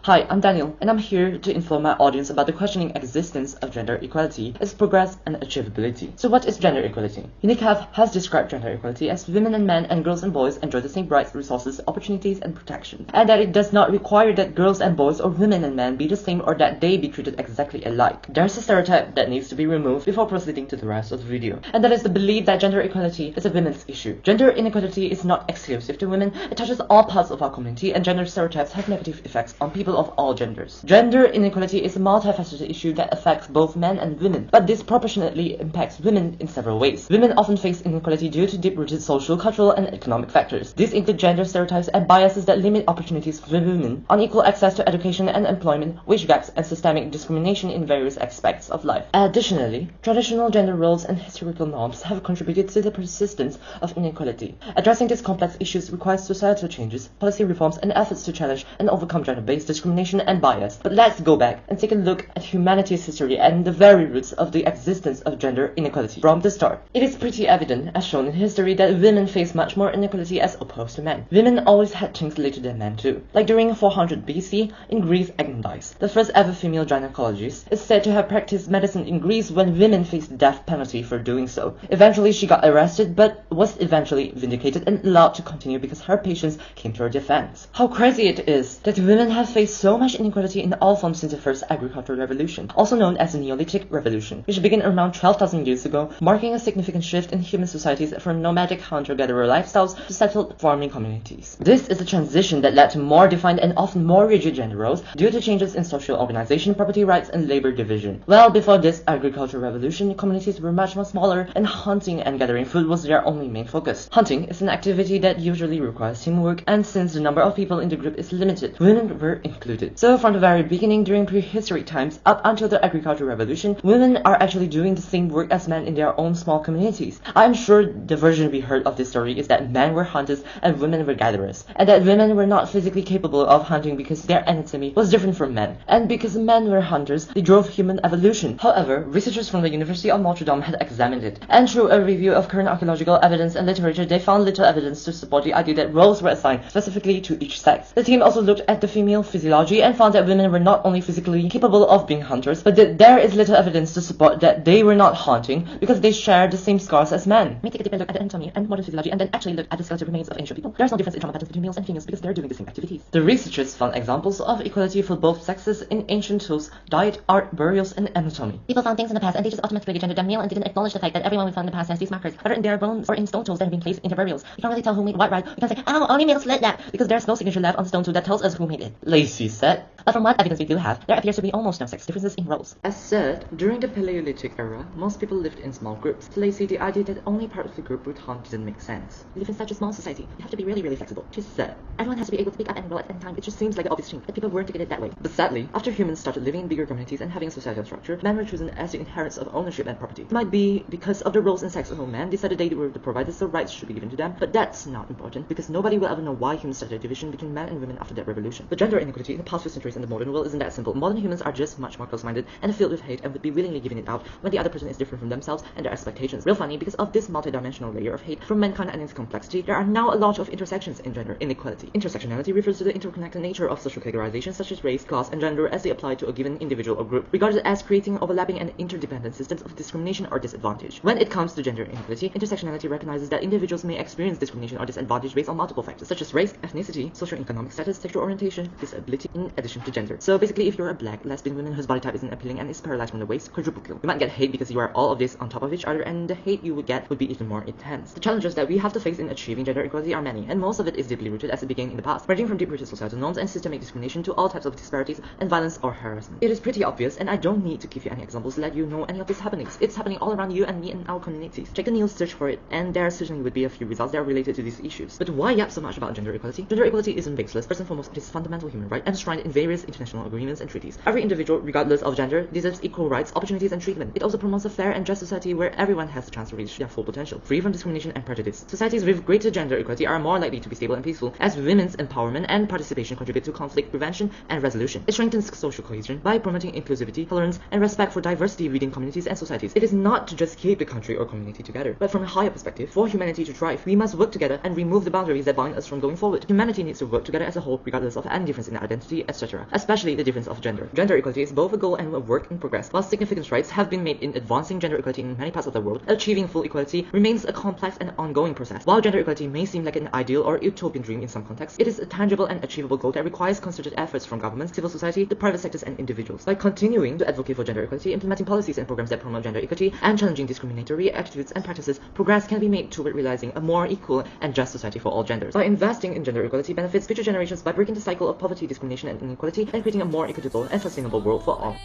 Hi, I'm Daniel, and I'm here to inform my audience about the questioning existence of gender equality, its progress, and achievability. So what is gender equality? UNICEF has described gender equality as women and men and girls and boys enjoy the same rights, resources, opportunities, and protection, and that it does not require that girls and boys or women and men be the same or that they be treated exactly alike. There's a stereotype that needs to be removed before proceeding to the rest of the video, and that is the belief that gender equality is a women's issue. Gender inequality is not exclusive to women, it touches all parts of our community, and gender stereotypes have negative effects on people of all genders. Gender inequality is a multifaceted issue that affects both men and women, but disproportionately impacts women in several ways. Women often face inequality due to deep-rooted social, cultural, and economic factors. These include gender stereotypes and biases that limit opportunities for women, unequal access to education and employment, wage gaps, and systemic discrimination in various aspects of life. Additionally, traditional gender roles and historical norms have contributed to the persistence of inequality. Addressing these complex issues requires societal changes, policy reforms, and efforts to challenge and overcome gender-based discrimination and bias. But let's go back and take a look at humanity's history and the very roots of the existence of gender inequality from the start. It is pretty evident, as shown in history, that women face much more inequality as opposed to men. Women always had things later than men too. Like during 400 BC in Greece, Agnes, the first ever female gynecologist, is said to have practiced medicine in Greece when women faced the death penalty for doing so. Eventually she got arrested, but was eventually vindicated and allowed to continue because her patients came to her defense. How crazy it is that women have faced so much inequality in all forms since the first agricultural revolution, also known as the Neolithic Revolution, which began around 12,000 years ago, marking a significant shift in human societies from nomadic hunter-gatherer lifestyles to settled farming communities. This is a transition that led to more defined and often more rigid gender roles due to changes in social organization, property rights, and labor division. Well, before this agricultural revolution, communities were much more smaller, and hunting and gathering food was their only main focus. Hunting is an activity that usually requires teamwork, and since the number of people in the group is limited, women were included. So from the very beginning, during prehistoric times up until the agricultural revolution, women are actually doing the same work as men in their own small communities. I'm sure the version we heard of this story is that men were hunters and women were gatherers, and that women were not physically capable of hunting because their anatomy was different from men, and because men were hunters, they drove human evolution. However, researchers from the University of Notre Dame had examined it, and through a review of current archaeological evidence and literature, they found little evidence to support the idea that roles were assigned specifically to each sex. The team also looked at the female physiology and found that women were not only physically capable of being hunters, but that there is little evidence to support that they were not hunting because they share the same scars as men. We take a deeper look at the anatomy and modern physiology and then actually look at the skeletal remains of ancient people. There's no difference in trauma patterns between males and females because they're doing the same activities. The researchers found examples of equality for both sexes in ancient tools, diet, art, burials, and anatomy. People found things in the past and they just automatically gendered them male and didn't acknowledge the fact that everyone we found in the past has these markers, whether in their bones or in stone tools that have been placed into burials. You can't really tell who made what, right? You can't say, oh, only males lit that, because there's no signature left on the stone tool that tells us who made it. Lacey said. But from what evidence we do have, there appears to be almost no sex differences in roles. As said, during the Paleolithic era, most people lived in small groups. To Lacey, the idea that only part of the group would hunt didn't make sense. We live in such a small society, you have to be really flexible. She said. Everyone has to be able to pick up any role at any time. It just seems like an obvious thing, but people weren't to get it that way. But sadly, after humans started living in bigger communities and having a societal structure, men were chosen as the inheritors of ownership and property. It might be because of the roles and sex of men decided they were the providers, so rights should be given to them, but that's not important because nobody will ever know why humans started a division between men and women after that revolution. But gender inequality in the past few centuries in the modern world isn't that simple. Modern humans are just much more close-minded and filled with hate and would be willingly giving it out when the other person is different from themselves and their expectations. Real funny, because of this multi-dimensional layer of hate from mankind and its complexity, there are now a lot of intersections in gender inequality. Intersectionality refers to the interconnected nature of social categorizations such as race, class, and gender as they apply to a given individual or group, regarded as creating overlapping and interdependent systems of discrimination or disadvantage. When it comes to gender inequality, intersectionality recognizes that individuals may experience discrimination or disadvantage based on multiple factors such as race, ethnicity, socio-economic status, sexual orientation, disability, in addition to gender. So basically, if you're a black, lesbian woman whose body type isn't appealing and is paralyzed from the waist, quadruple kill. You might get hate because you are all of this on top of each other, and the hate you would get would be even more intense. The challenges that we have to face in achieving gender equality are many, and most of it is deeply rooted as it began in the past, ranging from deep-rooted societal norms and systemic discrimination to all types of disparities and violence or harassment. It is pretty obvious, and I don't need to give you any examples to let you know any of these happenings. It's happening all around you and me and our communities. Check the news, search for it, and there certainly would be a few results that are related to these issues. But why yap so much about gender equality? Gender equality isn't baseless. First and foremost, it is a fundamental human right enshrined in various international agreements and treaties. Every individual, regardless of gender, deserves equal rights, opportunities, and treatment. It also promotes a fair and just society where everyone has the chance to reach their full potential, free from discrimination and prejudice. Societies with greater gender equality are more likely to be stable and peaceful, as women's empowerment and participation contribute to conflict prevention and resolution. It strengthens social cohesion by promoting inclusivity, tolerance, and respect for diversity within communities and societies. It is not to just keep the country or community together, but from a higher perspective, for humanity to thrive, we must work together and remove the boundaries that bind us from going forward. Humanity needs to work together as a whole, regardless of any difference in identity, etc. etc., especially the difference of gender. Gender equality is both a goal and a work in progress. While significant strides have been made in advancing gender equality in many parts of the world, achieving full equality remains a complex and ongoing process. While gender equality may seem like an ideal or utopian dream in some contexts, it is a tangible and achievable goal that requires concerted efforts from governments, civil society, the private sectors, and individuals. By continuing to advocate for gender equality, implementing policies and programs that promote gender equity, and challenging discriminatory attitudes and practices, progress can be made toward realizing a more equal and just society for all genders. By investing in gender equality benefits future generations by breaking the cycle of poverty, discrimination, and inequality, and creating a more equitable and sustainable world for all.